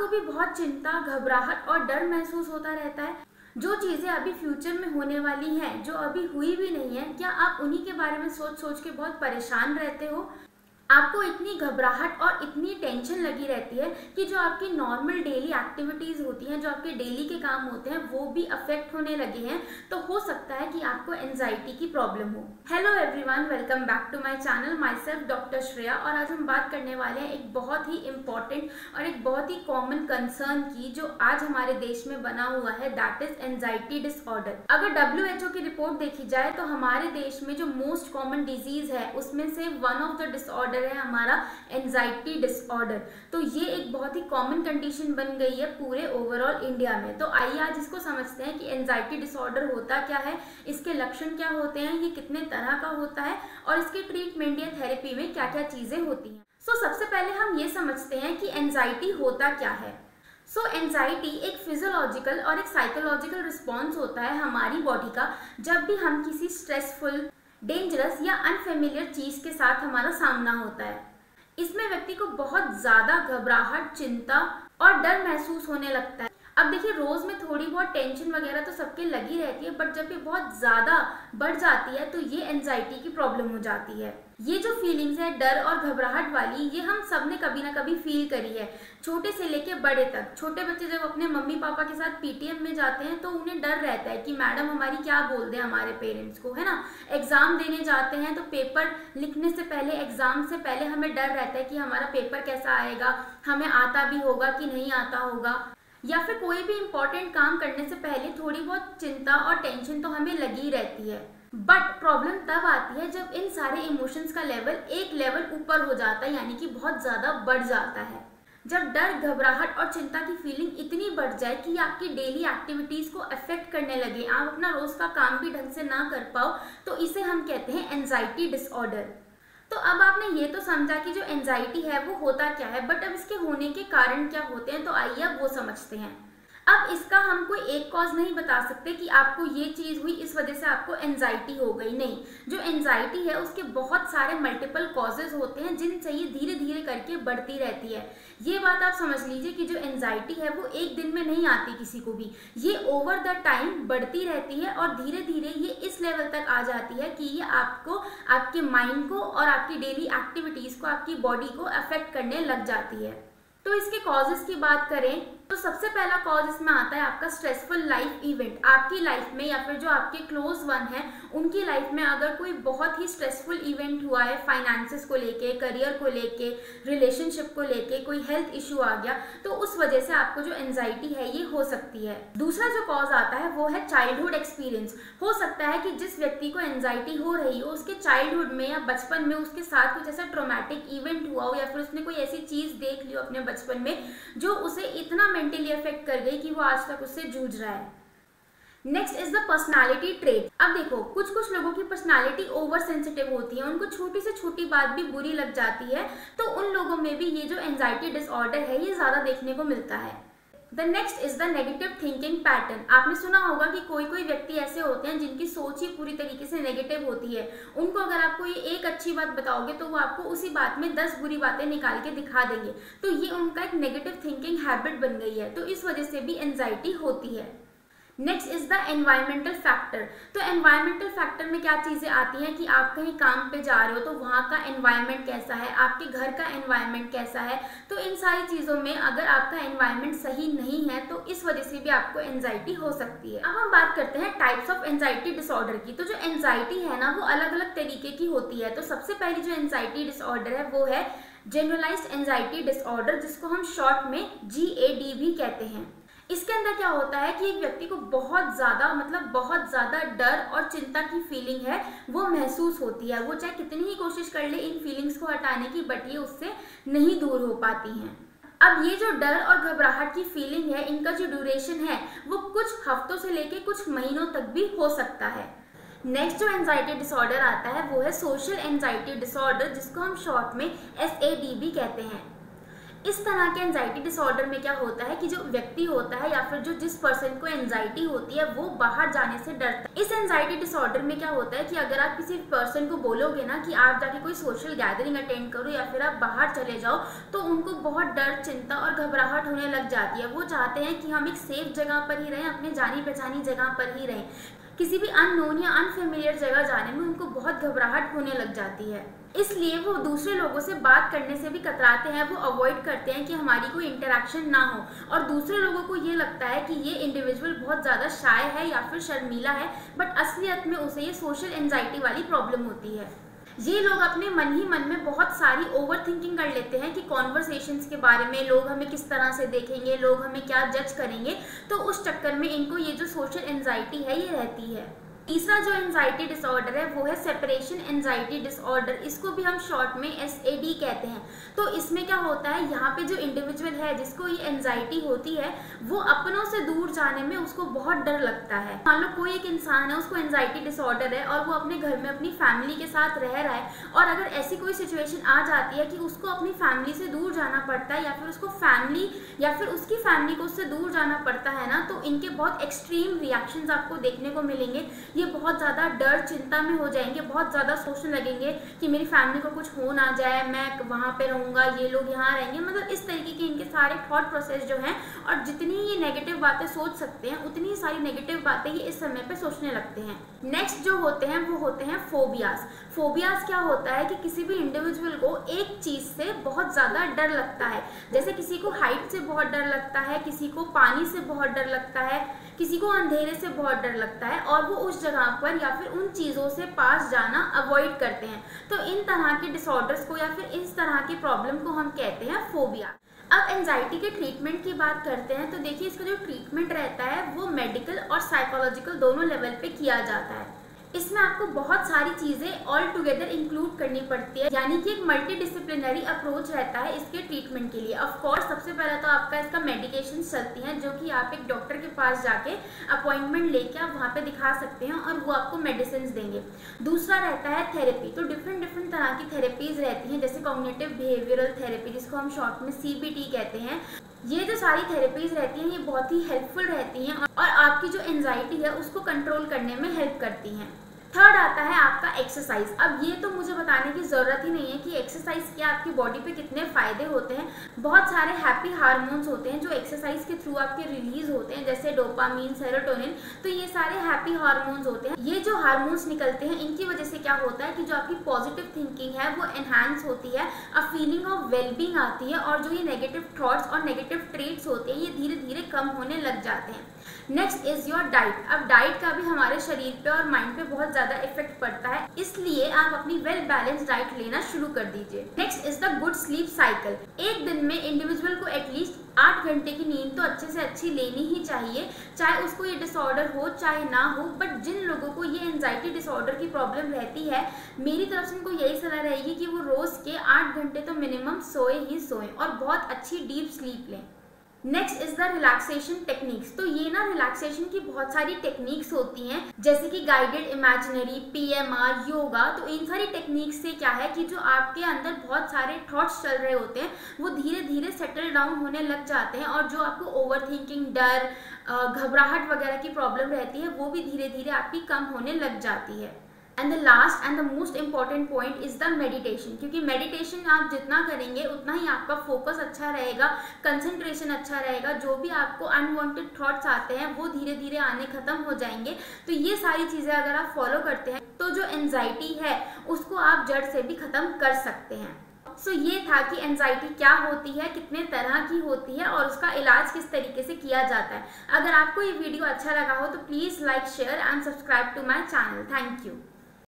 आपको भी बहुत चिंता, घबराहट और डर महसूस होता रहता है? जो चीजें अभी फ्यूचर में होने वाली हैं, जो अभी हुई भी नहीं है, क्या आप उन्हीं के बारे में सोच सोच के बहुत परेशान रहते हो? आपको इतनी घबराहट और इतनी टेंशन लगी रहती है कि जो आपकी नॉर्मल डेली एक्टिविटीज होती हैं, जो आपके डेली के काम होते हैं, वो भी अफेक्ट होने लगे हैं। तो हो सकता है कि आपको एंजाइटी की प्रॉब्लम हो। Hello everyone, welcome back to my channel. Myself doctor Shreya, और आज हम बात करने वाले हैं एक बहुत ही इम्पॉर्टेंट और एक बहुत ही कॉमन कंसर्न की, जो आज हमारे देश में बना हुआ है, दैट इज एंजाइटी डिसऑर्डर। अगर WHO की रिपोर्ट देखी जाए तो हमारे देश में जो मोस्ट कॉमन डिजीज है उसमें से वन ऑफ द डिसऑर्डर है हमारा एंजाइटी डिसऑर्डर। तो ये एक बहुत ही कॉमन कंडीशन बन गई है पूरे ओवरऑल इंडिया में। तो आइए आज इसको समझते हैं कि एंजाइटी डिसऑर्डर होता क्या है, इसके लक्षण क्या होते हैं, ये कितने तरह का होता है और इसके ट्रीटमेंट या थेरेपी में क्या क्या चीजें होती हैं। सबसे पहले हम ये समझते हैं कि एंजाइटी होता क्या है। एंजाइटी एक फिजियोलॉजिकल और एक साइकोलॉजिकल रिस्पॉन्स होता है हमारी बॉडी का, जब भी हम किसी स्ट्रेसफुल, डेंजरस या अनफेमिलियर चीज के साथ हमारा सामना होता है। इसमें व्यक्ति को बहुत ज्यादा घबराहट, चिंता और डर महसूस होने लगता है। अब देखिए, रोज में थोड़ी बहुत टेंशन वगैरह तो सबके लगी रहती है, बट जब ये बहुत ज्यादा बढ़ जाती है तो ये एंजाइटी की प्रॉब्लम हो जाती है। ये जो फीलिंग्स है डर और घबराहट वाली, ये हम सब ने कभी ना कभी फील करी है, छोटे से लेके बड़े तक। छोटे बच्चे जब अपने मम्मी पापा के साथ पीटीएम में जाते हैं तो उन्हें डर रहता है कि मैडम हमारी क्या बोल दे हमारे पेरेंट्स को, है ना। एग्जाम देने जाते हैं तो पेपर लिखने से पहले, एग्जाम से पहले हमें डर रहता है कि हमारा पेपर कैसा आएगा, हमें आता भी होगा कि नहीं आता होगा। या फिर कोई भी इंपॉर्टेंट काम करने से पहले थोड़ी बहुत चिंता और टेंशन तो हमें लगी रहती है। बट प्रॉब्लम तब आती है जब इन सारे इमोशंस का लेवल एक लेवल ऊपर हो जाता है, यानी कि बहुत ज्यादा बढ़ जाता है। जब डर, घबराहट और चिंता की फीलिंग इतनी बढ़ जाए कि आपकी डेली एक्टिविटीज को अफेक्ट करने लगे, आप अपना रोज का काम भी ढंग से ना कर पाओ, तो इसे हम कहते हैं एंजाइटी डिसऑर्डर। तो अब आपने ये तो समझा कि जो एंजाइटी है वो होता क्या है, बट अब इसके होने के कारण क्या होते हैं, तो आइए अब वो समझते हैं। अब इसका हम कोई एक कॉज नहीं बता सकते कि आपको ये चीज हुई इस वजह से आपको एंजाइटी हो गई, नहीं। जो एंजाइटी है उसके बहुत सारे मल्टीपल कॉजेज होते हैं, जिनसे ये धीरे धीरे करके बढ़ती रहती है। ये बात आप समझ लीजिए कि जो एंजाइटी है वो एक दिन में नहीं आती किसी को भी, ये ओवर द टाइम बढ़ती रहती है और धीरे धीरे ये इस लेवल तक आ जाती है कि ये आपको, आपके माइंड को और आपकी डेली एक्टिविटीज को, आपकी बॉडी को अफेक्ट करने लग जाती है। तो इसके कॉजेस की बात करें तो सबसे पहला कॉज इसमें आता है आपका स्ट्रेसफुल लाइफ इवेंट। आपकी लाइफ में या फिर जो आपके क्लोज वन है उनकी लाइफ में अगर कोई बहुत ही स्ट्रेसफुल इवेंट हुआ है, फाइनेंसेस को लेके, करियर को लेके, रिलेशनशिप को लेके, कोई हेल्थ इश्यू आ गया, तो उस वजह से आपको जो एंजाइटी है ये हो सकती है। दूसरा जो कॉज आता है वो है चाइल्डहुड एक्सपीरियंस। हो सकता है कि जिस व्यक्ति को एंजाइटी हो रही हो उसके चाइल्डहुड में या बचपन में उसके साथ कुछ ऐसा ट्रॉमेटिक इवेंट हुआ हो, या फिर उसने कोई ऐसी चीज देख ली हो अपने बचपन में जो उसे इतना मेंटली अफेक्ट कर गई कि वो आज तक उससे जूझ रहा है। Next is the personality trait. अब देखो, कुछ लोगों की पर्सनालिटी ओवर सेंसिटिव होती है, उनको छोटी से छोटी बात भी बुरी लग जाती है, तो उन लोगों में भी ये जो एंजाइटी डिसऑर्डर है ये ज्यादा देखने को मिलता है। The next is the negative thinking pattern. आपने सुना होगा कि कोई कोई व्यक्ति ऐसे होते हैं जिनकी सोच ही पूरी तरीके से नेगेटिव होती है। उनको अगर आपको ये एक अच्छी बात बताओगे तो वो आपको उसी बात में 10 बुरी बातें निकाल के दिखा देंगे। तो ये उनका एक नेगेटिव थिंकिंग हैबिट बन गई है, तो इस वजह से भी एंजाइटी होती है। Next is the environmental factor. तो एनवायरमेंटल फैक्टर में क्या चीजें आती हैं कि आप कहीं काम पे जा रहे हो तो वहाँ का एनवायरमेंट कैसा है, आपके घर का एनवायरमेंट कैसा है। तो इन सारी चीजों में अगर आपका एनवायरमेंट सही नहीं है तो इस वजह से भी आपको एंजाइटी हो सकती है। अब हम बात करते हैं टाइप्स ऑफ एंजाइटी डिसऑर्डर की। तो जो एंजाइटी है ना वो अलग अलग तरीके की होती है। तो सबसे पहली जो एंजाइटी डिसऑर्डर है वो है जनरलाइज्ड एंजाइटी डिसऑर्डर, जिसको हम शॉर्ट में GAD भी कहते हैं। इसके अंदर क्या होता है कि एक व्यक्ति को बहुत ज्यादा डर और चिंता की फीलिंग है वो महसूस होती है। वो चाहे कितनी ही कोशिश कर ले इन फीलिंग्स को हटाने की, बट ये उससे नहीं दूर हो पाती हैं। अब ये जो डर और घबराहट की फीलिंग है, इनका जो ड्यूरेशन है वो कुछ हफ्तों से लेके कुछ महीनों तक भी हो सकता है। नेक्स्ट जो एंजाइटी डिसऑर्डर आता है वो है सोशल एंजाइटी डिसऑर्डर, जिसको हम शॉर्ट में SAD भी कहते हैं। इस तरह के एंजाइटी डिसऑर्डर में क्या होता है कि जो व्यक्ति होता है या फिर जिस पर्सन को एंजाइटी होती है वो बाहर जाने से डरता है। इस एंजाइटी डिसऑर्डर में क्या होता है कि अगर आप किसी पर्सन को बोलोगे ना कि आप जाके कोई सोशल गैदरिंग अटेंड करो या फिर आप बाहर चले जाओ, तो उनको बहुत डर, चिंता और घबराहट होने लग जाती है। वो चाहते हैं कि हम एक सेफ जगह पर ही रहें, अपने जानी पहचानी जगह पर ही रहें। किसी भी अननोन या अनफेमिलियर जगह जाने में उनको बहुत घबराहट होने लग जाती है, इसलिए वो दूसरे लोगों से बात करने से भी कतराते हैं। वो अवॉइड करते हैं कि हमारी कोई इंटरेक्शन ना हो, और दूसरे लोगों को ये लगता है कि ये इंडिविजुअल बहुत ज़्यादा शाय है या फिर शर्मीला है, बट असलियत में उसे ये सोशल एंजाइटी वाली प्रॉब्लम होती है। ये लोग अपने मन ही मन में बहुत सारी ओवर थिंकिंग कर लेते हैं कि कॉन्वर्सेशंस के बारे में, लोग हमें किस तरह से देखेंगे, लोग हमें क्या जज करेंगे, तो उस चक्कर में इनको ये जो सोशल एंजाइटी है ये रहती है। तीसरा जो एंजाइटी डिसऑर्डर है वो है सेपरेशन एंजाइटी डिसऑर्डर। इसको भी हम शॉर्ट में SAD कहते हैं। तो इसमें क्या होता है, यहाँ पे जो इंडिविजुअल है जिसको ये एंजाइटी होती है वो अपनों से दूर जाने में उसको बहुत डर लगता है। मान लो कोई एक इंसान है, उसको एंजाइटी डिसऑर्डर है और वो अपने घर में अपनी फैमिली के साथ रह रहा है, और अगर ऐसी कोई सिचुएशन आ जाती है कि उसको अपनी फैमिली से दूर जाना पड़ता है या फिर उसको फैमिली या फिर उसकी फैमिली को उससे दूर जाना पड़ता है ना, तो इनके बहुत एक्सट्रीम रिएक्शंस आपको देखने को मिलेंगे। ये बहुत ज़्यादा डर, चिंता में हो जाएंगे, बहुत ज़्यादा सोचने लगेंगे कि मेरी फैमिली को कुछ हो ना जाए, मैं वहाँ पे रहूँगा, ये लोग यहाँ रहेंगे। मतलब इस तरीके के इनके सारे थॉट प्रोसेस जो हैं, और जितनी ये नेगेटिव बातें सोच सकते हैं उतनी सारी नेगेटिव बातें ये इस समय पे सोचने लगते हैं। नेक्स्ट जो होते हैं वो होते हैं फोबियाज। फोबियाज क्या होता है कि किसी भी इंडिविजुअल को एक चीज़ से बहुत ज़्यादा डर लगता है। जैसे किसी को हाइट से बहुत डर लगता है, किसी को पानी से बहुत डर लगता है, किसी को अंधेरे से बहुत डर लगता है, और वो उस जगह पर या फिर उन चीज़ों से पास जाना अवॉइड करते हैं। तो इन तरह के डिसऑर्डर्स को या फिर इस तरह की प्रॉब्लम को हम कहते हैं फोबिया। अब एंजाइटी के ट्रीटमेंट की बात करते हैं, तो देखिए इसका जो ट्रीटमेंट रहता है वो मेडिकल और साइकोलॉजिकल दोनों लेवल पे किया जाता है। इसमें आपको बहुत सारी चीज़ें ऑल टुगेदर इंक्लूड करनी पड़ती है, यानी कि एक मल्टी डिसिप्लिनरी अप्रोच रहता है इसके ट्रीटमेंट के लिए। ऑफ कोर्स सबसे पहले तो आपका इसका मेडिकेशन चलती हैं, जो कि आप एक डॉक्टर के पास जाके अपॉइंटमेंट लेके आप वहाँ पे दिखा सकते हैं और वो आपको मेडिसिन देंगे। दूसरा रहता है थेरेपी। तो डिफरेंट तरह की थेरेपीज रहती हैं, जैसे कॉग्निटिव बिहेवियरल थेरेपी, जिसको हम शॉर्ट में CBT कहते हैं। ये जो सारी थेरेपीज रहती हैं ये बहुत ही हेल्पफुल रहती हैं और आपकी जो एंजाइटी है उसको कंट्रोल करने में हेल्प करती हैं। थर्ड आता है आपका एक्सरसाइज। अब ये तो मुझे बताने की ज़रूरत ही नहीं है कि एक्सरसाइज के आपकी बॉडी पे कितने फ़ायदे होते हैं। बहुत सारे हैप्पी हार्मोन्स होते हैं जो एक्सरसाइज के थ्रू आपके रिलीज होते हैं, जैसे डोपामीन, सेरोटोनिन। तो ये सारे हैप्पी हार्मोन्स होते हैं। ये जो हार्मोन्स निकलते हैं इनकी वजह से क्या होता है कि जो आपकी पॉजिटिव थिंकिंग है वो एनहांस होती है, अ फीलिंग ऑफ वेलबींग आती है, और जो ये नेगेटिव थॉट्स और नेगेटिव ट्रेट्स होते हैं ये धीरे धीरे कम होने लग जाते हैं। Next is your diet. अब डाइट का भी हमारे शरीर पे और माइंड पे बहुत ज़्यादा इफेक्ट पड़ता है, इसलिए आप अपनी वेल बैलेंस डाइट लेना शुरू कर दीजिए। Next is the good sleep cycle. एक दिन में इंडिविजुअल को एटलीस्ट 8 घंटे की नींद तो अच्छे से अच्छी लेनी ही चाहिए, चाहे उसको ये डिसऑर्डर हो चाहे ना हो। बट जिन लोगों को ये एंजाइटी डिसऑर्डर की प्रॉब्लम रहती है, मेरी तरफ से उनको यही सलाह रहेगी कि वो रोज़ के 8 घंटे तो मिनिमम सोए ही सोएं और बहुत अच्छी डीप स्लीप लें। Next is the relaxation techniques. तो ये ना रिलैक्सेशन की बहुत सारी टेक्निक्स होती हैं, जैसे कि गाइडेड इमेजिनरी, PMR, योगा। तो इन सारी टेक्निक्स से क्या है कि जो आपके अंदर बहुत सारे थॉट्स चल रहे होते हैं वो धीरे धीरे सेटल डाउन होने लग जाते हैं, और जो आपको ओवर थिंकिंग, डर, घबराहट वगैरह की प्रॉब्लम रहती है वो भी धीरे धीरे आपकी कम होने लग जाती है। And the last and the most important point is the meditation, क्योंकि मेडिटेशन आप जितना करेंगे उतना ही आपका फोकस अच्छा रहेगा, कंसंट्रेशन अच्छा रहेगा, जो भी आपको अनवांटेड थॉट्स आते हैं वो धीरे धीरे आने खत्म हो जाएंगे। तो ये सारी चीज़ें अगर आप फॉलो करते हैं तो जो एंजाइटी है उसको आप जड़ से भी ख़त्म कर सकते हैं। सो ये था कि एंजाइटी क्या होती है, कितने तरह की होती है और उसका इलाज किस तरीके से किया जाता है। अगर आपको ये वीडियो अच्छा लगा हो तो please like, share and subscribe to my channel. Thank you.